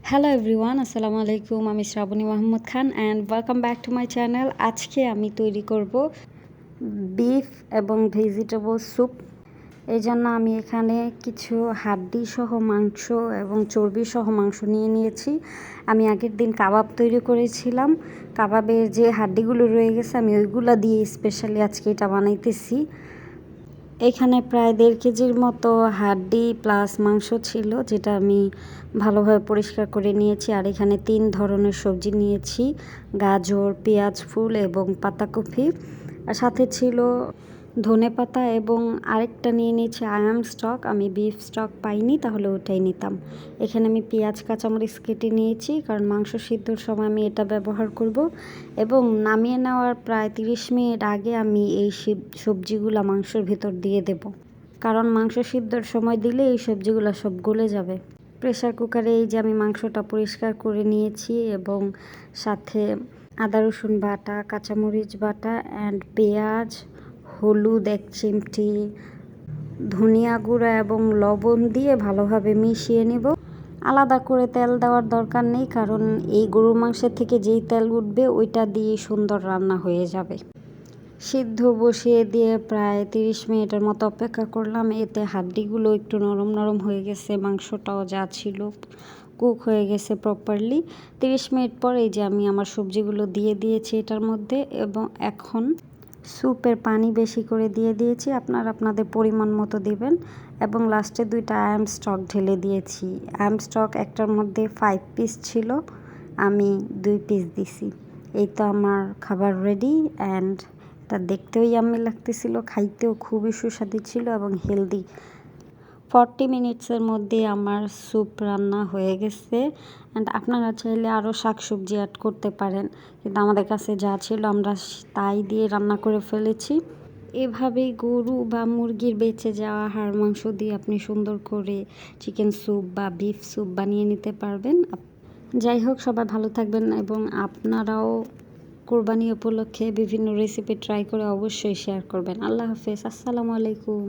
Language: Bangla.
হ্যালো এভরিওয়ান, আসসালামু আলাইকুম। আমি Shrabani Mahmud Khan and welcome back to my channel. আজকে আমি তৈরি করব বিফ এবং ভেজিটেবল স্যুপ। এই জন্য আমি এখানে কিছু হাড্ডি সহ মাংস এবং চর্বি সহ মাংস নিয়ে নিয়েছি। আমি আগের দিন কাবাব তৈরি করেছিলাম, কাবাবের যে হাড্ডিগুলো রয়ে গেছে আমি ওইগুলো দিয়ে স্পেশালি আজকে এটা বানাইতেছি। এখানে প্রায় 1.5 কেজির মতো হাড্ডি প্লাস মাংস ছিল, যেটা আমি ভালোভাবে পরিষ্কার করে নিয়েছি। আর এখানে 3 ধরনের সবজি নিয়েছি, গাজর, পেঁয়াজ ফুল এবং পাতাকপি। আর সাথে ছিল ধনেপাতা এবং আরেকটা নিয়ে নিয়েছি আয়াম স্টক। আমি বিফ স্টক পাইনি, তাহলে ওটাই নিতাম। এখানে আমি পেঁয়াজ কাঁচামরিচ কেটে নিয়েছি, কারণ মাংস সিদ্ধর সময় আমি এটা ব্যবহার করব। এবং নামিয়ে নেওয়ার প্রায় 30 মিনিট আগে আমি এই সবজিগুলো মাংসের ভিতর দিয়ে দেব, কারণ মাংস সিদ্ধর সময় দিলে এই সবজিগুলো সব গলে যাবে। প্রেসার কুকারে এই যে আমি মাংসটা পরিষ্কার করে নিয়েছি এবং সাথে আদা রসুন বাটা, কাঁচামরিচ বাটা অ্যান্ড পেঁয়াজ, হলুদ 1 চিমটি, ধনিয়া গুঁড়া এবং লবণ দিয়ে ভালোভাবে মিশিয়ে নেব। আলাদা করে তেল দেওয়ার দরকার নেই, কারণ এই গরুর মাংসের থেকে যেই তেল উঠবে ওইটা দিয়ে সুন্দর রান্না হয়ে যাবে। সিদ্ধ বসিয়ে দিয়ে প্রায় 30 মিনিটের মতো অপেক্ষা করলাম। এতে হাড্ডিগুলো একটু নরম নরম হয়ে গেছে, মাংসটাও যা ছিল কুক হয়ে গেছে প্রপারলি। 30 মিনিট পর এই যে আমি আমার সবজিগুলো দিয়ে দিয়েছি এটার মধ্যে, এবং এখন স্যুপের পানি বেশি করে দিয়ে দিয়েছি, আপনারা আপনাদের পরিমাণ মতো দিবেন। এবং লাস্টে 2টা আয়াম স্টক ঢেলে দিয়েছি। আয়াম স্টক একটার মধ্যে 5 পিস ছিল, আমি 2 পিস দিছি। এই তো আমার খাবার রেডি অ্যান্ড এটা দেখতেও ইয়াম্মি লাগতেছিল, খাইতেও খুবই সুস্বাদু ছিল এবং হেলদি। 40 মিনিটসের মধ্যে আমার স্যুপ রান্না হয়ে গেছে। অ্যান্ড আপনারা চাইলে আরও শাকসবজি অ্যাড করতে পারেন, কিন্তু আমাদের কাছে যা ছিল আমরা তাই দিয়ে রান্না করে ফেলেছি। এভাবেই গরু বা মুরগির বেঁচে যাওয়া হাড় মাংস দিয়ে আপনি সুন্দর করে চিকেন স্যুপ বা বিফ স্যুপ বানিয়ে নিতে পারবেন। যাই হোক, সবাই ভালো থাকবেন এবং আপনারাও কোরবানি উপলক্ষে বিভিন্ন রেসিপি ট্রাই করে অবশ্যই শেয়ার করবেন। আল্লাহ হাফেজ, আসসালামু আলাইকুম।